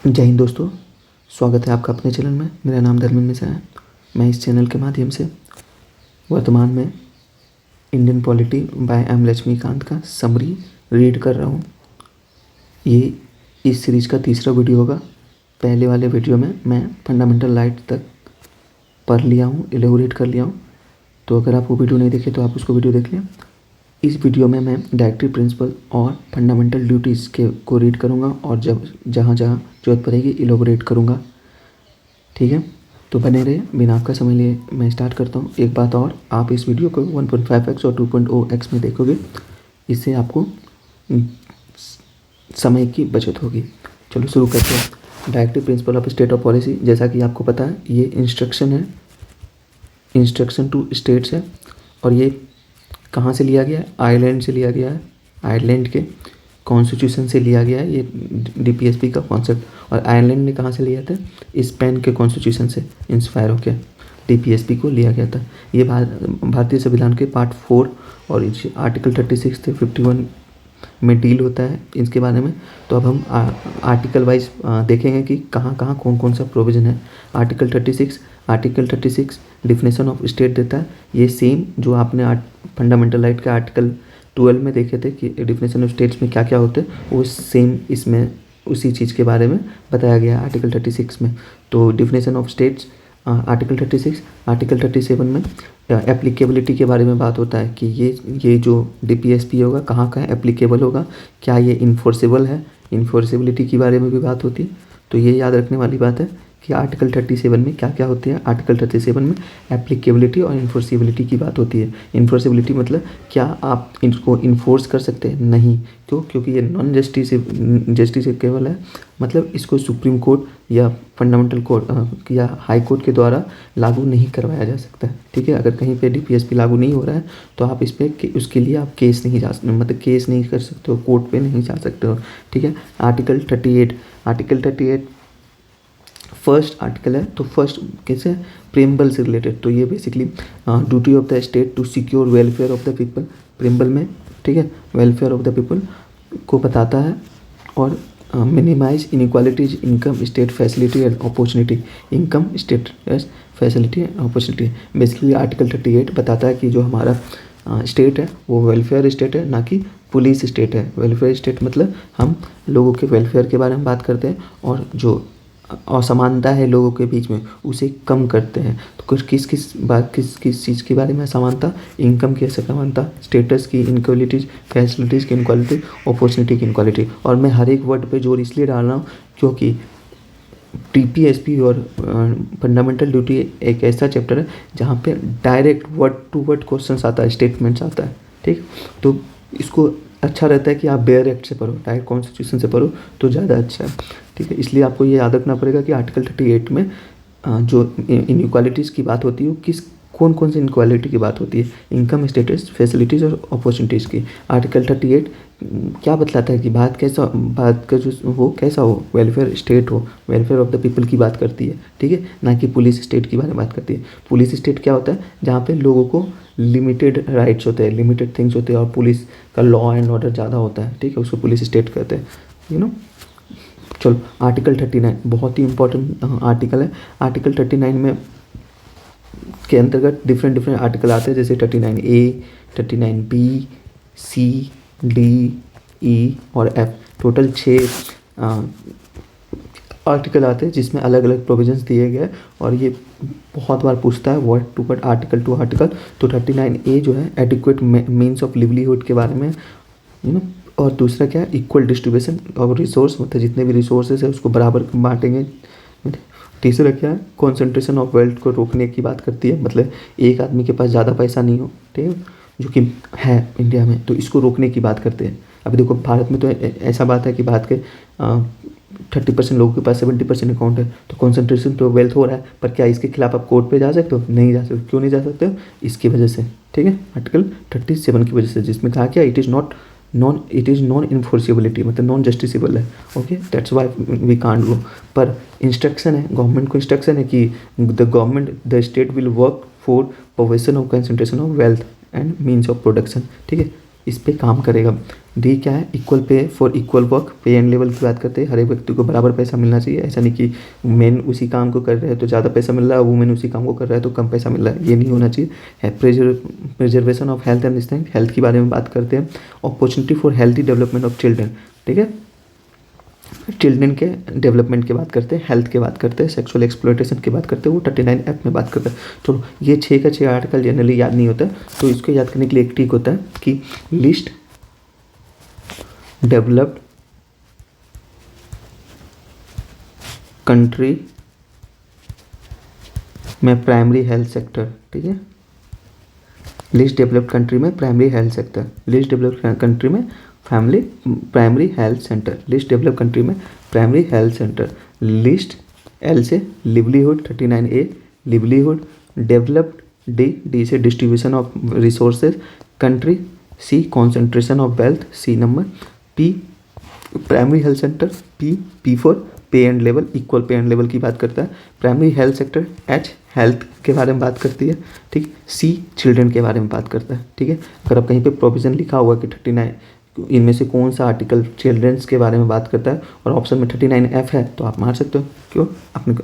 जय हिंद दोस्तों, स्वागत है आपका अपने चैनल में। मेरा नाम धर्मेंद्र मिश्रा है। मैं इस चैनल के माध्यम से वर्तमान में Indian polity by M Laxmikanth का समरी रीड कर रहा हूँ। ये इस सीरीज़ का तीसरा वीडियो होगा। पहले वाले वीडियो में मैं फंडामेंटल राइट तक पढ़ लिया हूँ, एलेबोरेट कर लिया हूँ। तो अगर आप वो वीडियो नहीं देखे तो आप उसको वीडियो देख लें। इस वीडियो में मैं डायरेक्टिव प्रिंसिपल और फंडामेंटल ड्यूटीज़ को रीड करूँगा और जब जहाँ जहाँ जरूरत पड़ेगी एलेबोरेट करूँगा। ठीक है, तो बने रहे। बिना आपका समय लिए मैं स्टार्ट करता हूँ। एक बात और, आप इस वीडियो को 1.5x और 2.0x में देखोगे, इससे आपको समय की बचत होगी। चलो शुरू करते हैं। Directive principle of state of policy, जैसा कि आपको पता है ये इंस्ट्रक्शन है, इंस्ट्रक्शन टू स्टेट्स है। और ये कहाँ से लिया गया है? आयरलैंड से लिया गया है। आयरलैंड के कॉन्स्टिट्यूशन से लिया गया है ये डीपीएसपी का कॉन्सेप्ट। और आयरलैंड ने कहाँ से लिया था? स्पेन के कॉन्स्टिट्यूशन से इंस्पायर होकर डीपीएसपी को लिया गया था। ये भारतीय संविधान के पार्ट 4 और आर्टिकल 36 से 51 में डील होता है इसके बारे में। तो अब हम आर्टिकल वाइज देखेंगे कि कहाँ कहाँ कौन कौन सा प्रोविज़न है। आर्टिकल 36 डिफिनेशन ऑफ स्टेट देता है। ये सेम जो आपने फंडामेंटल राइट का आर्टिकल 12 में देखे थे कि डिफिनेशन ऑफ स्टेट्स में क्या क्या होते हैं, वो सेम इसमें उसी चीज़ के बारे में बताया गया है आर्टिकल 36 में। तो definition of states article 36, article 37 में एप्लीकेबिलिटी के बारे में बात होता है कि ये जो डीपीएसपी होगा कहाँ कहाँ एप्लीकेबल होगा, क्या ये इन्फोर्सेबल है, इन्फोर्सेबिलिटी के बारे में भी बात होती है। तो ये याद रखने वाली बात है कि आर्टिकल 37 में क्या क्या होती है। आर्टिकल 37 में एप्लीकेबिलिटी और इन्फोर्सिबिलिटी की बात होती है। इन्फोर्सिबिलिटी मतलब क्या आप इसको इन्फोर्स कर सकते हैं? नहीं। क्यों? क्योंकि ये नॉन जस्टिसेबल है। मतलब इसको सुप्रीम कोर्ट या फंडामेंटल कोर्ट या हाई कोर्ट के द्वारा लागू नहीं करवाया जा सकता है। ठीक है, अगर कहीं पे डीपीएसपी लागू नहीं हो रहा है तो आप इस पर उसके लिए आप केस नहीं कर सकते हो, कोर्ट पे नहीं जा सकते हो। ठीक है। आर्टिकल 38 फर्स्ट आर्टिकल है। तो फर्स्ट कैसे? प्रेम्बल से रिलेटेड। तो ये basically duty of the state to secure welfare of the people, preamble में। ठीक है, वेलफेयर ऑफ द पीपल को बताता है। और minimize inequalities, income state facility and opportunity, income state facility and opportunity. Basically article 38 बताता है कि जो हमारा स्टेट है वो वेलफेयर स्टेट है, ना कि पुलिस स्टेट है। वेलफेयर स्टेट मतलब हम लोगों के वेलफेयर के बारे में बात करते हैं और जो असमानता है लोगों के बीच में उसे कम करते हैं। तो कुछ किस चीज़ के बारे में असमानता? इनकम की असमानता, स्टेटस की इनक्वालिटीज, फैसिलिटीज़ की इनक्वालिटी, अपॉर्चुनिटी की इनक्वालिटी। और मैं हर एक वर्ड पे जोर इसलिए डाल रहा हूँ क्योंकि डीपीएसपी और फंडामेंटल ड्यूटी एक ऐसा चैप्टर है जहाँ पे direct word to word questions आता है, स्टेटमेंट्स आता है। ठीक, तो इसको अच्छा रहता है कि आप बेयर एक्ट से पढ़ो, डायरेक्ट कॉन्स्टिट्यूशन से पढ़ो तो ज़्यादा अच्छा है। ठीक है, इसलिए आपको ये याद रखना पड़ेगा कि आर्टिकल 38 में जो इनइक्वालिटीज़ की बात होती है वो कौन से इनक्वालिटी की बात होती है? इनकम स्टेटस, फैसिलिटीज़ और अपॉर्चुनिटीज़ की। आर्टिकल 38 क्या बतलाता है कि भारत का जो वो कैसा हो? वेलफेयर स्टेट हो, वेलफेयर ऑफ द पीपल की बात करती है। ठीक है, ना कि पुलिस स्टेट की बारे में बात करती है। पुलिस स्टेट क्या होता है? जहाँ पे लोगों को लिमिटेड राइट्स होते हैं, लिमिटेड थिंग्स होते हैं और पुलिस का लॉ एंड ऑर्डर ज़्यादा होता है। ठीक है, उसको पुलिस स्टेट कहते हैं। चलो, आर्टिकल 39 बहुत ही इंपॉर्टेंट आर्टिकल है। आर्टिकल 39 में के अंतर्गत डिफरेंट आर्टिकल आते हैं, जैसे 39A, 39B, C, D, E और F। टोटल 6 आर्टिकल आते हैं जिसमें अलग अलग प्रोविजंस दिए गए। और ये बहुत बार पूछता है word to word, article to article. तो 39A जो है एडिक्वेट मीन्स ऑफ लिवलीहुड के बारे में। और दूसरा क्या है? इक्वल डिस्ट्रीब्यूशन ऑफ रिसोर्स, मतलब जितने भी रिसोर्सेज है उसको बराबर बांटेंगे। तीसरा क्या है? कॉन्सेंट्रेशन ऑफ वेल्थ को रोकने की बात करती है, मतलब एक आदमी के पास ज़्यादा पैसा नहीं हो, ठीक है, जो कि है इंडिया में, तो इसको रोकने की बात करते हैं। अभी देखो भारत में तो ऐसा बात है कि भारत के 30% लोगों के पास 70% अकाउंट है, तो कॉन्सेंट्रेशन तो वेल्थ हो रहा है। पर क्या इसके खिलाफ आप कोर्ट पे जा सकते हो? नहीं जा सकते। क्यों नहीं जा सकते हो? इसकी वजह से। ठीक है, आर्टिकल 37 की वजह से, जिसमें कहा क्या? इट इज़ नॉन इन्फोर्सिबिलिटी, मतलब नॉन जस्टिसेबल है। Okay, that's why we can't go. पर इंस्ट्रक्शन है, गवर्नमेंट को इंस्ट्रक्शन है कि the state will work for provision of concentration of wealth and means of production. ठीक है, इस पे काम करेगा। डी क्या है, equal pay for equal work, पे एंड लेवल की बात करते हैं, हर एक व्यक्ति को बराबर पैसा मिलना चाहिए। ऐसा नहीं कि मेन उसी काम को कर रहे हैं तो ज़्यादा पैसा मिल रहा है, वुमेन उसी काम को कर रहा है तो कम पैसा मिल रहा है, ये नहीं होना चाहिए। है preservation of health and strength, health के बारे में बात करते हैं। Opportunity for healthy development of children, ठीक है, चिल्ड्रन के डेवलपमेंट की बात करते हैं, हेल्थ की बात करते हैं, सेक्सुअल एक्सप्लॉयटेशन की बात करते हैं, वो 39F में बात करते हैं। चलो ये 6 का 6 आर्टिकल जनरली याद नहीं होता, तो इसको याद करने के लिए एक ट्रिक होता है कि लिस्ट डेवलप्ड कंट्री में प्राइमरी हेल्थ सेक्टर, ठीक है, लिस्ट डेवलप्ड कंट्री में primary health sector, least developed country में family primary health centre, least develop country में primary health centre, least L से livelihood 39A livelihood, developed D से distribution of resources, country C concentration of wealth, C number, P primary health centre, P for pay and level, equal pay and level की बात करता है, primary health sector, H health के बारे में बात करती है, ठीक, सी चिल्ड्रन के बारे में बात करता है, ठीक है। अगर आप कहीं पे प्रोविजन लिखा हुआ कि 39 इनमें से कौन सा आर्टिकल चिल्ड्रंस के बारे में बात करता है और ऑप्शन में 39F है तो आप मार सकते हो। क्यों,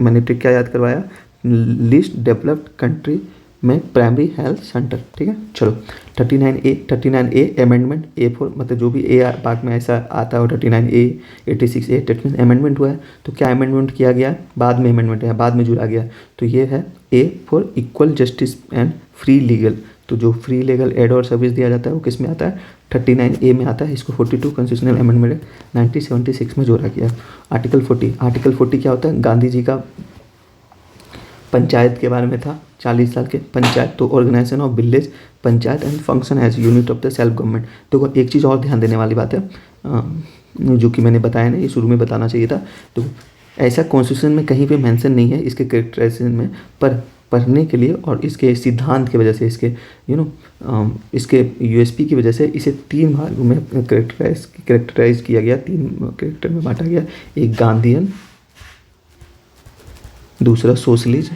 मैंने ट्रिक क्या याद करवाया, लिस्ट डेवलप्ड कंट्री में प्राइमरी हेल्थ सेंटर, ठीक है। चलो 39A अमेंडमेंट, ए फॉर मतलब जो भी ए पार्ट में ऐसा आता है 39A 86A 39 अमेंडमेंट हुआ है, तो क्या अमेंडमेंट किया गया, बाद में अमेंडमेंट है, बाद में जुड़ा गया, तो ये है A for equal justice and free legal, तो जो फ्री लीगल एड और सर्विस दिया जाता है वो किस में आता है, 39A में आता है। इसको 42 कॉन्स्टिट्यूशनल अमेंडमेंट 1976 में जोड़ा गया। आर्टिकल 40 क्या होता है, गांधी जी का पंचायत के बारे में था, 40 साल के पंचायत, तो organisation of village panchayat and function as unit of the self government. देखो एक चीज़ और ध्यान देने वाली बात है जो कि मैंने बताया ना, ये शुरू में बताना चाहिए था, तो ऐसा कॉन्स्टिट्यूशन में कहीं पे मेंशन नहीं है इसके कैरेक्टराइजेशन में, पर पढ़ने के लिए और इसके सिद्धांत की वजह से, इसके इसके यूएसपी की वजह से इसे 3 भागों में कैरेक्टराइज किया गया, 3 कैरेक्टर में बांटा गया, एक गांधीयन, दूसरा सोशलिस्ट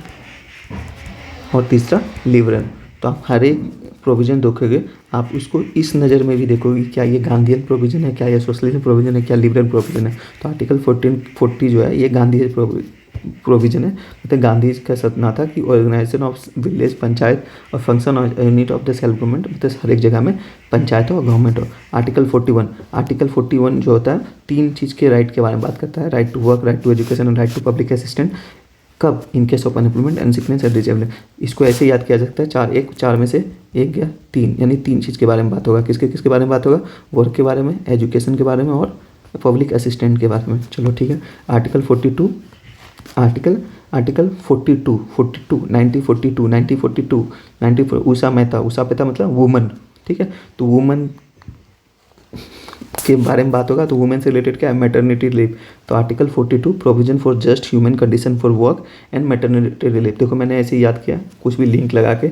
और तीसरा लिबरल। तो आप हर एक प्रोविज़न देखोगे, आप उसको इस नज़र में भी देखोगे क्या ये गांधीयन प्रोविज़न है, क्या ये सोशलिस्ट प्रोविज़न है, क्या लिबरल प्रोविज़न है। तो आर्टिकल 1440 जो है ये गांधी प्रोविज़न है, मतलब गांधी का सपना था कि ऑर्गेनाइजेशन ऑफ विलेज पंचायत और function unit of the self government, मतलब हर एक जगह में पंचायत हो और गवर्नमेंट हो। आर्टिकल 41 जो होता है 3 चीज़ के राइट के बारे में बात करता है, right to work, right to education और राइट टू पब्लिक असिस्टेंट। कब, in case of unemployment and sickness and disable. इसको ऐसे याद किया जा सकता है, 4 में से 1 गया 3, यानी 3 चीज़ के बारे में बात होगा। किसके बारे में बात होगा, वर्क के बारे में, एजुकेशन के बारे में और पब्लिक असिस्टेंट के बारे में। चलो ठीक है, आर्टिकल 42 1942 उषा मेहता मतलब वुमन, ठीक है, तो वुमन के बारे में बात होगा, तो वुमेन से रिलेटेड क्या है, मैटरनिटी लीव। तो article 42 provision for just human condition for work and maternity relief. देखो मैंने ऐसे ही याद किया, कुछ भी लिंक लगा के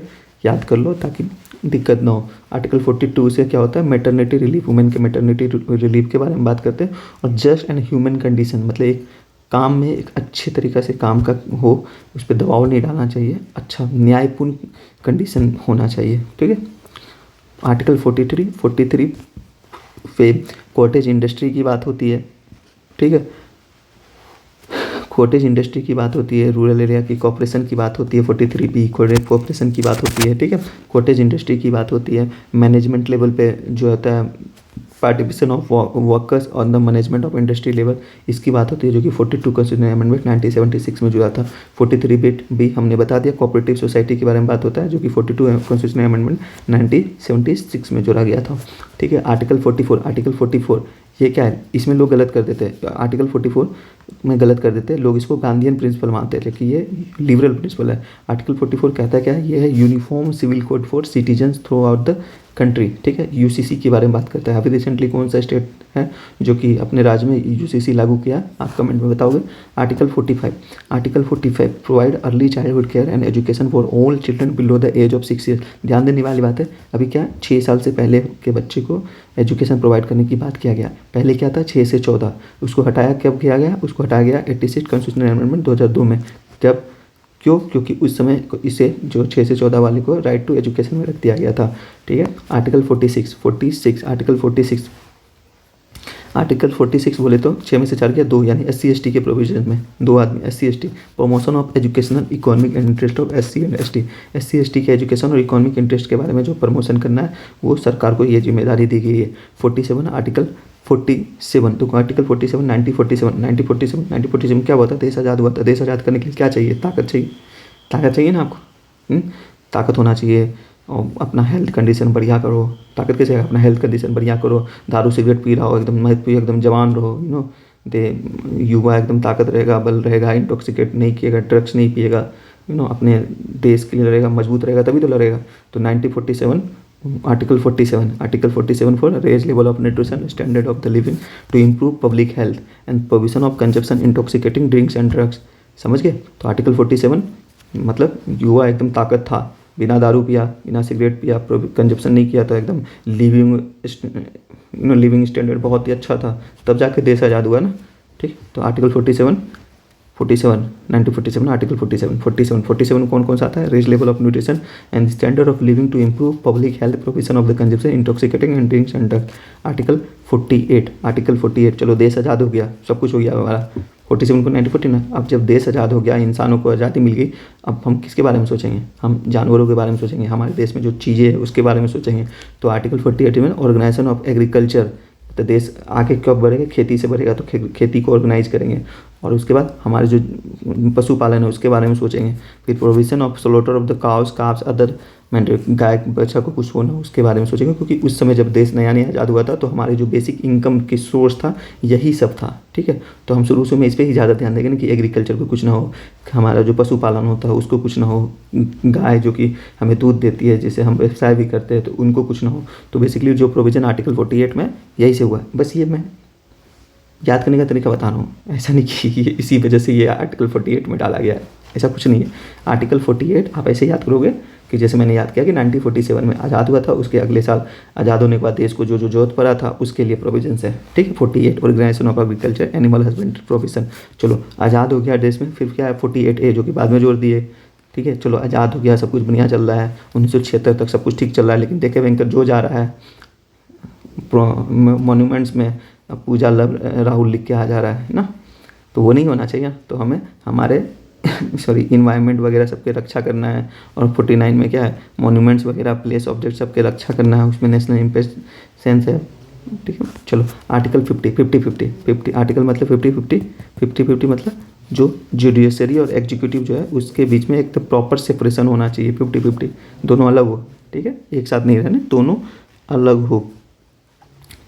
याद कर लो ताकि दिक्कत ना हो। आर्टिकल 42 से क्या होता है, मैटरनिटी रिलीफ, वुमेन के मैटरनिटी रिलीफ के बारे में बात करते हैं। और जस्ट एंड ह्यूमन कंडीशन मतलब एक काम में एक अच्छे तरीक़े से काम का हो, उस पर दबाव नहीं डालना चाहिए, अच्छा न्यायपूर्ण कंडीशन होना चाहिए, ठीक है। आर्टिकल 43 पे कॉटेज इंडस्ट्री की बात होती है, ठीक है, कॉटेज इंडस्ट्री की बात होती है, रूरल एरिया की कॉपरेशन की बात होती है, 43B कॉपरेशन की बात होती है, ठीक है, कॉटेज इंडस्ट्री की बात होती है। मैनेजमेंट लेवल पे जो होता है participation of workers on the management of industry level, इसकी बात होती है, जो कि 42 कॉन्स्टिट्यूशनल अमेंडमेंट 1976 में जुड़ा था। 43B हमने बता दिया, कोऑपरेटिव सोसाइटी के बारे में बात होता है, जो कि 42 कॉन्स्टिट्यूशनल अमेंडमेंट 1976 में जोड़ा गया था, ठीक है। आर्टिकल 44 ये क्या है, इसमें लोग गलत कर देते हैं, आर्टिकल 44 में गलत कर देते हैं लोग, इसको गांधीयन प्रिंसिपल मानते हैं, लेकिन ये लिबरल प्रिंसिपल है। आर्टिकल 44 कहता है क्या है, ये है uniform civil code for citizens throughout the country, ठीक है, यूसीसी के बारे में बात करता है। अभी रिसेंटली कौन सा स्टेट है जो कि अपने राज्य में यूसीसी लागू किया, आप कमेंट में बताओगे। Article 45 provide early childhood care and education for all children below the age of 6 years. ध्यान देने वाली बात है, अभी क्या 6 साल से पहले के बच्चे को एजुकेशन प्रोवाइड करने की बात किया गया। पहले क्या था 6 से 14, उसको हटाया, कब किया गया, उसको हटाया गया 86 कॉन्स्टिट्यूशनल अमेंडमेंट 2002 में, जब क्यों? क्योंकि उस समय इसे जो 6 से 14 वाले को राइट टू एजुकेशन में रख दिया गया था, ठीक है। आर्टिकल 46 आर्टिकल 46 बोले तो 6 में से 4 गया 2, यानी SC/ST के प्रोविजन में 2 आदमी SC/ST। Promotion of educational economic and interest of SC and ST। SC/ST के एजुकेशन और इकोनॉमिक इंटरेस्ट के बारे में जो प्रमोशन करना है वो सरकार को ये जिम्मेदारी दी गई है। 47 आर्टिकल 47, तो आर्टिकल 47 1947 क्या हुआ था? देश आज़ाद हुआ था। देश आज़ाद करने के लिए क्या चाहिए? ताकत चाहिए। ताकत चाहिए ना आपको, ताकत होना चाहिए। और अपना हेल्थ कंडीशन बढ़िया करो। ताकत कैसे? अपना हेल्थ कंडीशन बढ़िया करो। दारू सिगरेट पी रहा हो एकदम मत पियो, एकदम जवान रहो, दे युवा एकदम ताकत रहेगा, बल रहेगा, इंटॉक्सिकेट नहीं किएगा, ड्रग्स नहीं पिएगा, अपने देश के लिए लड़ेगा, मजबूत रहेगा, तभी तो लड़ेगा। तो 1947 article 47 for raise level of nutrition standard of the living to improve public health and provision of consumption intoxicating drinks and drugs. समझ गए? तो आर्टिकल 47 मतलब युवा एकदम ताकत था, बिना दारू पिया, बिना सिगरेट पिया, कंजप्शन नहीं किया, तो एकदम लिविंग स्टैंडर्ड बहुत ही अच्छा था, तब जाके देश आज़ाद हुआ ना, ठीक। तो आर्टिकल 1947 आर्टिकल 47 कौन कौन सा आता है? Raise level of nutrition and standard of living to improve public health, provision of the consumption intoxicating and drinks and drugs. Article 48 चलो देश आज़ाद हो गया, सब कुछ हो गया हमारा। 47 को 1949। अब जब देश आज़ाद हो गया, इंसानों को आज़ादी मिल गई, अब हम किसके बारे में सोचेंगे? हम जानवरों के बारे में सोचेंगे, हमारे देश में जो चीज़ें हैं उसके बारे में सोचेंगे। तो आर्टिकल 48 में ऑर्गेनाइजेशन ऑफ एग्रीकल्चर, तो देश आगे कब बढ़ेगा? खेती से बढ़ेगा, तो खेती को ऑर्गेनाइज करेंगे। और उसके बाद हमारे जो पशुपालन है उसके बारे में सोचेंगे। फिर provision of slaughter of the cows carbs other guy बच्चा को कुछ होना उसके बारे में सोचेंगे, क्योंकि उस समय जब देश नया नया आज़ाद हुआ था तो हमारे जो बेसिक इनकम की सोर्स था यही सब था, ठीक है। तो हम शुरू में इस पर ही ज़्यादा ध्यान देंगे ना कि एग्रीकल्चर को कुछ ना हो, हमारा जो पशुपालन होता है उसको कुछ ना हो, गाय जो कि हमें दूध देती है जिसे हम व्यवसाय भी करते हैं तो उनको कुछ ना हो। तो बेसिकली जो प्रोविज़न आर्टिकल 48 में यही से हुआ है। बस ये मैं याद करने का तरीका बता रहा हूँ, ऐसा नहीं कि ये इसी वजह से ये आर्टिकल 48 में डाला गया है, ऐसा कुछ नहीं है। आर्टिकल 48 आप ऐसे याद करोगे कि जैसे मैंने याद किया कि 1947 में आज़ाद हुआ था, उसके अगले साल आज़ाद होने के बाद देश को जो जो जरूरत पड़ा था उसके लिए प्रोविजंस है, ठीक है। 48 organisation of agriculture animal husbandry provision. चलो आज़ाद हो गया देश में, फिर क्या है 48A जो कि बाद में जोड़ दिए, ठीक है। चलो आज़ाद हो गया, सब कुछ बढ़िया चल रहा है, 1976 तक सब कुछ ठीक चल रहा है। लेकिन देखे भयंकर जो जा रहा है मॉन्यूमेंट्स में पूजा राहुल लिख के आ जा रहा है ना, तो वो नहीं होना चाहिए। तो हमें हमारे इन्वायरमेंट वगैरह सबके रक्षा करना है। और 49 में क्या है? मॉन्यूमेंट्स वगैरह प्लेस ऑब्जेक्ट सबके रक्षा करना है, उसमें नेशनल इम्पोर्टेंस है, ठीक है। चलो आर्टिकल 50 आर्टिकल मतलब 50 मतलब जो जुडिशरी और एग्जीक्यूटिव जो है उसके बीच में एक तो प्रॉपर सेपरेशन होना चाहिए। 50 दोनों अलग हो, ठीक है, एक साथ नहीं रहने, दोनों अलग हो।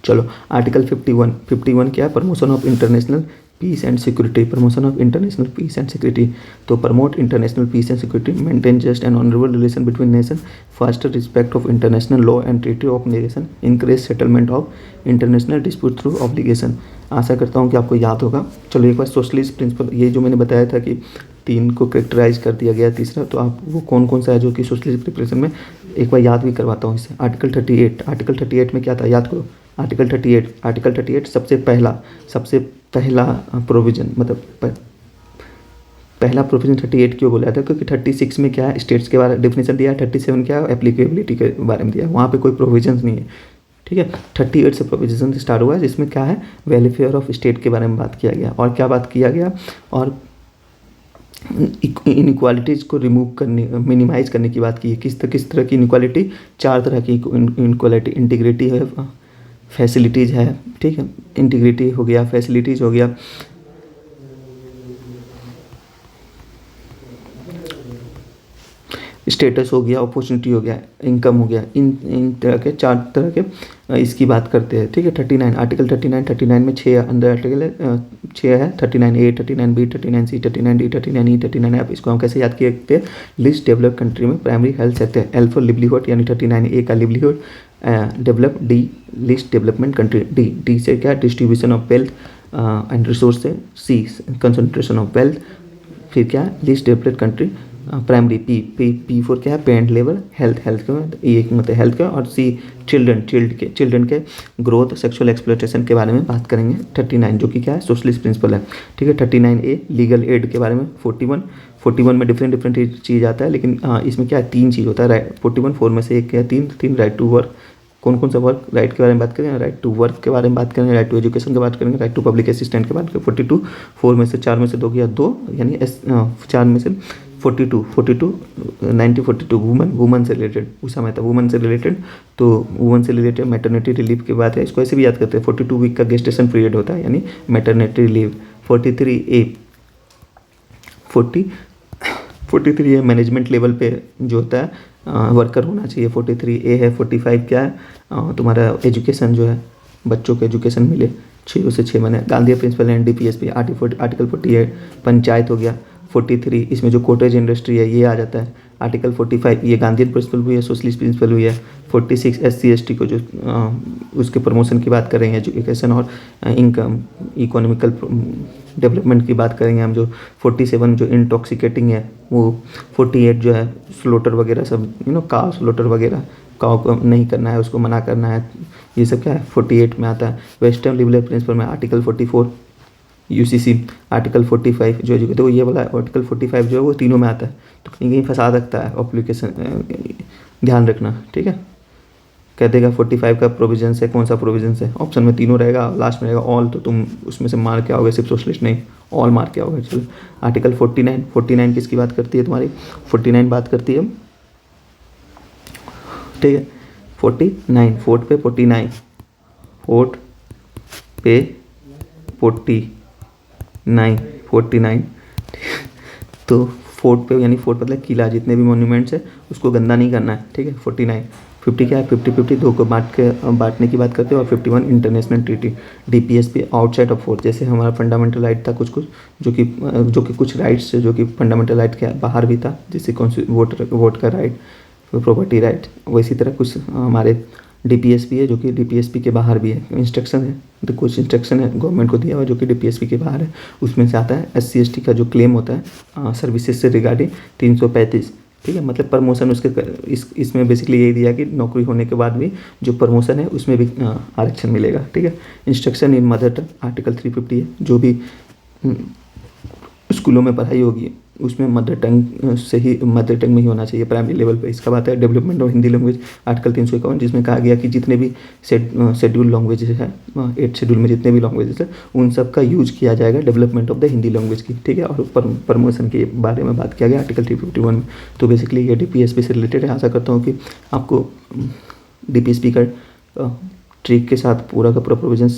चलो आर्टिकल 51 क्या है? Promotion of international peace and security. Promotion of international peace and security, तो promote international peace and security, maintain just and honourable relation between nation, foster respect of international law and treaty of nation, encourage settlement of international dispute through obligation. आशा करता हूँ कि आपको याद होगा। चलो एक बार सोशलिस्ट प्रिंसिपल, ये जो मैंने बताया था कि 3 को कैरेक्टराइज कर दिया गया, तीसरा तो आप वो कौन कौन सा है जो कि सोशलिस्ट प्रिपरेशन में, एक बार याद भी करवाता हूँ इसे। आर्टिकल 38 में क्या था? याद करो। आर्टिकल 38 सबसे पहला प्रोविज़न, मतलब पहला प्रोविज़न 38 क्यों बोला था? क्योंकि 36 में क्या है? स्टेट्स के बारे में डेफिनेशन दिया है, 37 क्या है? एप्लीकेबिलिटी के बारे में दिया है, वहाँ पे कोई प्रोविजंस नहीं है, ठीक है। 38 से प्रोविजन स्टार्ट हुआ है जिसमें क्या है? वेलफेयर ऑफ स्टेट के बारे में बात किया गया। और क्या बात किया गया? और इनइक्वालिटीज़ को रिमूव करने, मिनिमाइज़ करने की बात की है। किस तरह की इनइक्वालिटी? 4 तरह की इनइक्वालिटी। इंटीग्रिटी है, फैसिलिटीज़ है, ठीक है, इंटीग्रिटी हो गया, फैसिलिटीज़ हो गया, स्टेटस हो गया, अपॉर्चुनिटी हो गया, इनकम हो गया। इन तरह के 4 तरह के इसकी बात करते हैं, ठीक है। 39 आर्टिकल 39 में 6 अंदर आर्टिकल है, 6 है। 39A, 39B, 39C, 39D, 39E, 39F। इसको हम कैसे याद किए थे? लिस्ट डेवलप कंट्री में primary health sector, L for livelihood यानी 39A का livelihood, develop, D list development country, D से क्या? Distribution of wealth and resource है, C कंसंट्रेशन ऑफ वेल्थ, फिर क्या? List developed country primary, P for क्या है? पेरेंट लेवल, हेल्थ का, E मतलब हेल्थ का, और C चिल्ड्रन के ग्रोथ सेक्सुअल एक्सप्लॉयटेशन के बारे में बात करेंगे। 39 जो कि क्या है, सोशलिस्ट प्रिंसिपल है, ठीक है। 39A लीगल एड के बारे में। 41 में डिफरेंट चीज़ आता है, लेकिन इसमें क्या है, 3 चीज़ होता है। राइट 41 में से एक क्या है, तीन राइट टू वर्क। कौन सा वर्क, राइट के बारे में बात करेंगे, राइट टू वर्क के बारे में बात करेंगे, राइट टू एजुकेशन की बात करेंगे, राइट टू पब्लिक असिस्टेंट की बात करेंगे। 42 4 में से 4 में से 2 किया 2, यानी 4 में से 42 1942 वुमन से रिलेटेड पूछा मैं था, वुमन से रिलेटेड। तो वुमन से रिलेटेड मैटरनिटी रिलीफ की बात है, इसको ऐसे भी याद करते हैं। 42 वीक का गेस्टेशन पीरियड होता है, यानी मैटरनिटी रिलीव। 43 ए मैनेजमेंट लेवल पे जो होता है वर्कर होना चाहिए। 43A है। 45 क्या है, तुम्हारा एजुकेशन जो है, बच्चों को एजुकेशन मिले 0 से 6 महीने। Gandhi principle and DPSP article 48 panchayat हो गया। 43 इसमें जो कॉटेज इंडस्ट्री है ये आ जाता है। आर्टिकल 45 ये गांधीयन प्रिंसिपल हुई है, सोशलिस्ट प्रिंसिपल हुई है। 46 SC/ST को जो उसके प्रमोशन की बात करेंगे, एजुकेशन और इनकम इकोनॉमिकल डेवलपमेंट की बात करेंगे हम। जो 47 जो इंटॉक्सिकेटिंग है वो। 48 जो है स्लोटर वगैरह सब, काव स्लोटर वगैरह, काव को नहीं करना है, उसको मना करना है, ये सब क्या है 48 में आता है। वेस्टर्न लिबरल प्रिंसिपल में आर्टिकल 44 UCC। आर्टिकल 45 जो एजुकेशन, तो ये वाला आर्टिकल 45 जो है वो तीनों में आता है, तो कहीं कहीं फंसा सकता है एप्लीकेशन, ध्यान रखना, ठीक है। कह देगा 45 का प्रोविजन है, कौन सा प्रोविजन है, ऑप्शन में तीनों रहेगा, लास्ट में रहेगा ऑल, तो तुम उसमें से मार के आओगे, सिर्फ सोशलिस्ट नहीं ऑल मार के आओगे। चलो आर्टिकल 49 किसकी बात करती है तुम्हारी, 49 बात करती है, ठीक है। 49 फोर्थ पे 49 फोर्थ पे 49 तो फोर्ट पे, यानी फोर्ट मतलब किला, जितने भी मॉन्यूमेंट्स है उसको गंदा नहीं करना है, ठीक है। 49 50 क्या है, 50 दो को बांटने की बात करते हैं। और 51 international treaty. DPSP outside of fourth, जैसे हमारा फंडामेंटल राइट था कुछ जो कि कुछ राइट्स जो कि फंडामेंटल राइट के बाहर भी था, जैसे वोट का राइट, प्रॉपर्टी राइट, वैसी तरह कुछ हमारे DPSP है जो कि DPSP के बाहर भी है। इंस्ट्रक्शन है, तो कुछ इंस्ट्रक्शन है गवर्नमेंट को दिया हुआ जो कि DPSP के बाहर है, उसमें से आता है SC/ST का जो क्लेम होता है सर्विसेज से रिगार्डिंग 335, ठीक है। मतलब प्रमोशन उसके इसमें बेसिकली यही दिया कि नौकरी होने के बाद भी जो प्रमोशन है उसमें भी आरक्षण मिलेगा, ठीक है। इंस्ट्रक्शन इन मदर टंग आर्टिकल 350 है, जो भी स्कूलों में पढ़ाई होगी उसमें मदर टंग में ही होना चाहिए प्राइमरी लेवल पे। इसका बात है development of Hindi language article 351, जिसमें कहा गया कि जितने भी शेड्यूल लैंग्वेजेस है, 8 शेड्यूल में जितने भी लैंग्वेजेस है उन सब का यूज किया जाएगा development of the Hindi language की, ठीक है। और प्रमोशन के बारे में बात किया गया आर्टिकल 351 में। तो बेसिकली ये DPSP से रिलेटेड है। आशा करता हूँ कि आपको DPSP का ट्रिक के साथ पूरा का पूरा प्रोविजन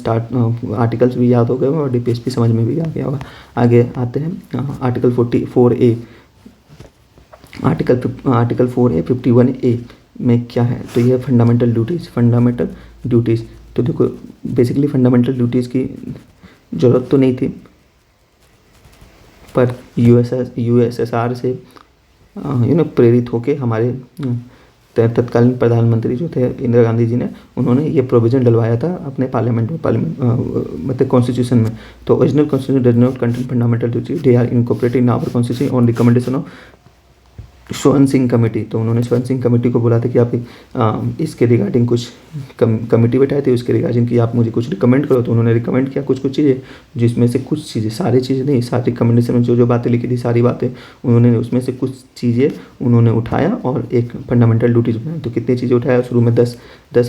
आर्टिकल्स भी याद हो गए और DPSP समझ में भी आ गया होगा। आगे आते हैं article 44A। Article 4A 51A में क्या है, तो ये फंडामेंटल ड्यूटीज़। तो देखो बेसिकली फंडामेंटल ड्यूटीज़ की ज़रूरत तो नहीं थी, पर USSR से प्रेरित होके हमारे तत्कालीन प्रधानमंत्री जो थे इंदिरा गांधी जी ने, उन्होंने ये प्रोविज़न डलवाया था अपने पार्लियामेंट मतलब कॉन्स्टिट्यूशन में। तो original constitution does not contain fundamental duty, they are incorporated in our constitution on recommendation of Swaran Singh committee. तो उन्होंने स्वर्ण सिंह कमेटी को बोला था कि आप इसके रिगार्डिंग कुछ कमेटी बैठाई थी, उसके रिगार्डिंग कि आप मुझे कुछ रिकमेंड करो। तो उन्होंने रिकमेंड किया कुछ चीज़ें, जिसमें से कुछ चीज़ें, सारी चीज़ें नहीं, सारी रिकमेंडेशन में जो बातें लिखी थी सारी बातें उन्होंने, उसमें से कुछ चीज़ें उन्होंने उठाया और एक फंडामेंटल ड्यूटीज़ बनाई। तो कितनी चीज़ें उठाया, शुरू में 10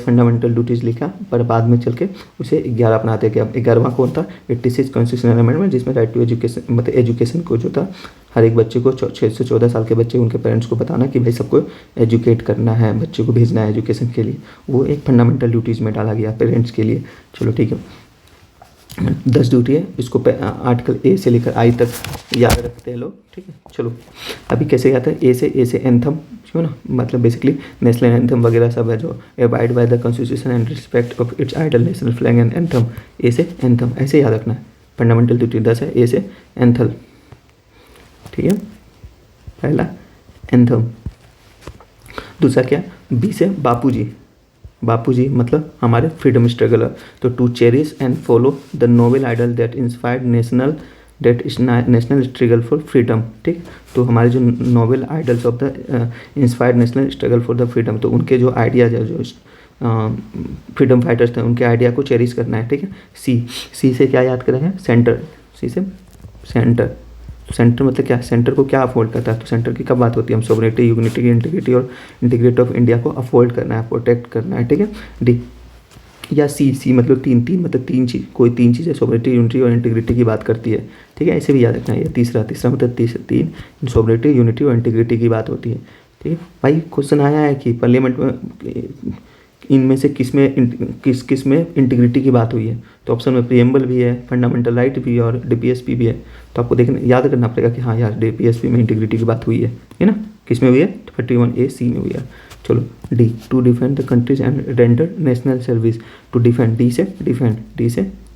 फंडामेंटल ड्यूटीज़ लिखा, पर बाद में चल के उसे 11 अपनाते गए। 11वां कौन था, 86 कॉन्स्टिट्यूशनल अमेंडमेंट, जिसमें राइट टू एजुकेशन, मतलब एजुकेशन को जो था हर एक बच्चे को 6 से 14 साल के बच्चे उनके पेरेंट्स को बताना कि भाई सबको एजुकेट करना है, बच्चे को भेजना है एजुकेशन के लिए, वो एक फंडामेंटल ड्यूटीज़ में डाला गया पेरेंट्स के लिए। चलो ठीक है, 10 ड्यूटी है, इसको आर्टिकल A से लेकर I तक याद रखते हैं लोग, ठीक है। चलो अभी कैसे याद है, ए से एंथम, क्यों ना, मतलब बेसिकली नेशनल एंथम वगैरह सब है जो abide by the constitution and respect of its ideal national flag and anthem. A से एंथम ऐसे याद रखना है। फंडामेंटल ड्यूटी 10 है, ए से एंथल, ठीक है, पहला एंथम। दूसरा क्या, बी से बापूजी मतलब हमारे फ्रीडम स्ट्रगलर। तो to cherish and follow the noble ideal that inspired national struggle for freedom, ठीक। तो हमारे जो noble ideals of the inspired national struggle for the freedom, तो उनके जो आइडियाज है, जो फ्रीडम फाइटर्स थे उनके आइडिया को चेरिश करना है, ठीक है। सी से क्या याद करेंगे, सेंटर, सी से सेंटर। तो सेंटर मतलब क्या, सेंटर को क्या अफोर्ड करता है, तो सेंटर की कब बात होती है, हम सोवरेनिटी, यूनिटी, इंटीग्रिटी और इंटीग्रिटी ऑफ इंडिया को अफोर्ड करना है, प्रोटेक्ट करना है, ठीक है। डी या सी मतलब तीन मतलब तीन चीज़, कोई तीन चीज़ें सोवरेनिटी, यूनिटी और इंटीग्रिटी की बात करती है, ठीक है। ऐसे भी याद रखना है। ये तीसरा मतलब तीन सोवरेनिटी, यूनिटी और इंटीग्रिटी की बात होती है, ठीक है। भाई क्वेश्चन आया है कि पार्लियामेंट में इनमें से किस में इंटीग्रिटी की बात हुई है, तो ऑप्शन में प्रिएम्बल भी है, फंडामेंटल राइट भी है और डीपीएसपी भी है। तो आपको देखना याद करना पड़ेगा कि हाँ यार डीपीएसपी में इंटीग्रिटी की बात हुई है ना। किस में हुई है, 31A(C) में हुई है। चलो D, to defend the countries and render national service. To defend, D से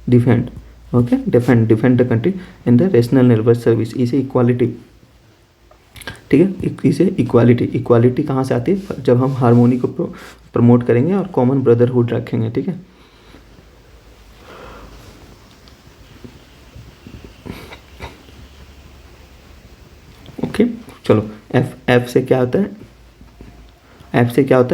defend, okay, defend the country and the national nervous service. इसे इक्वालिटी, ठीक है, इसे इक्वालिटी कहाँ से आती है, जब हम हारमोनी को प्रमोट करेंगे और कॉमन ब्रदरहुड रखेंगे, ठीक है। ओके चलो, एफ से क्या होता है, एफ से याद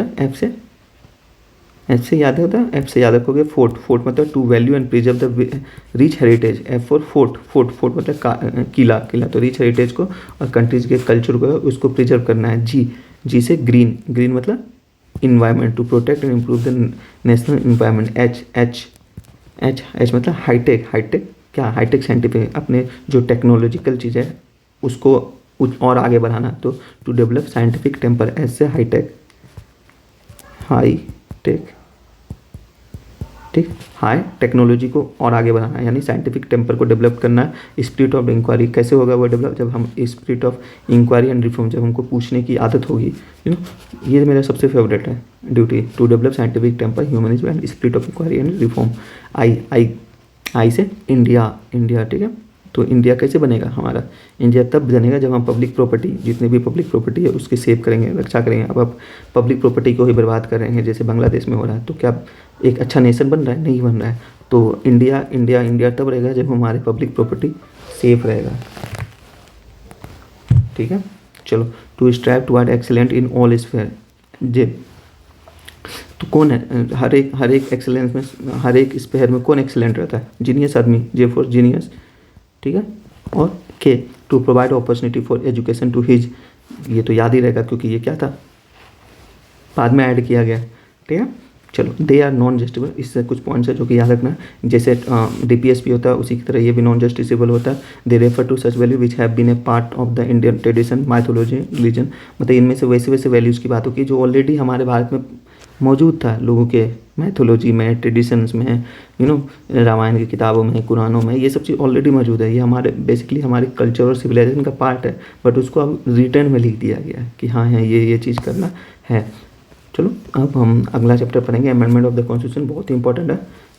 होता है, एफ से याद रखोगे फोर्ट मतलब to value and preserve the rich heritage. F for fort मतलब किला, तो रिच हेरिटेज को और कंट्रीज के कल्चर को उसको प्रिजर्व करना है। जी से ग्रीन मतलब environment, to protect and improve the national environment. H मतलब हाईटेक क्या, हाईटेक साइंटिफिक, अपने जो टेक्नोलॉजिकल चीज़ है उसको और आगे बढ़ाना, तो to develop scientific temper. S से हाईटेक, ठीक, हाई टेक्नोलॉजी को और आगे बढ़ाना है, यानी साइंटिफिक टेम्पर को डेवलप करना है। स्पिरिट ऑफ इंक्वायरी कैसे होगा वो डेवलप, जब हम spirit of inquiry and reform, जब हमको पूछने की आदत होगी, ये मेरा सबसे फेवरेट है duty, to develop scientific temper, humanism and spirit of inquiry and reform. I से इंडिया, ठीक है। तो इंडिया कैसे बनेगा हमारा, इंडिया तब बनेगा जब हम पब्लिक प्रॉपर्टी, जितनी भी पब्लिक प्रॉपर्टी है उसकी सेव करेंगे, रक्षा करेंगे। अब आप पब्लिक प्रॉपर्टी को ही बर्बाद कर रहे हैं जैसे बांग्लादेश में हो रहा है, तो क्या एक अच्छा नेशन बन रहा है, नहीं बन रहा है। तो इंडिया तब रहेगा जब हमारी पब्लिक प्रॉपर्टी सेफ रहेगा, ठीक है। चलो, to strive toward excellent in all sphere. J तो कौन है, हर एक एक्सीलेंस में, हर एक स्फीयर में कौन एक्सीलेंट रहता है, जीनियस आदमी, जे फॉर जीनियस, ठीक है। और K, to provide opportunity for education to his, ये तो याद ही रहेगा क्योंकि ये क्या था, बाद में ऐड किया गया, ठीक है। चलो, दे आर नॉन जस्टिसेबल, इससे कुछ पॉइंट्स है जो कि याद रखना है। जैसे डीपीएसपी होता है उसी की तरह ये भी नॉन जस्टिसेबल होता है। They refer to such value which have been a part of the Indian tradition, mythology, religion. मतलब इनमें से वैसे वैल्यूज़ की बात होती है जो ऑलरेडी हमारे भारत में मौजूद था, लोगों के मैथोलॉजी में, ट्रेडिशंस में, रामायण की किताबों में, कुरानों में, ये सब चीज़ ऑलरेडी मौजूद है। ये हमारे बेसिकली हमारे कल्चर और सिविलाइजेशन का पार्ट है, बट उसको अब रिटर्न में लिख दिया गया है कि हाँ है ये चीज़ करना है। चलो, अब हम अगला चैप्टर पढ़ेंगे, अमेंडमेंट ऑफ द कॉन्स्टिट्यूशन, बहुत ही इंपॉर्टेंट है,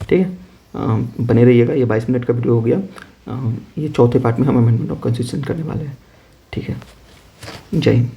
ठीक है। बने रहिएगा, ये 22 मिनट का वीडियो हो गया। ये चौथे पार्ट में हम अमेंडमेंट ऑफ कॉन्स्टिट्यूशन करने वाले हैं, ठीक है। जय हिंद।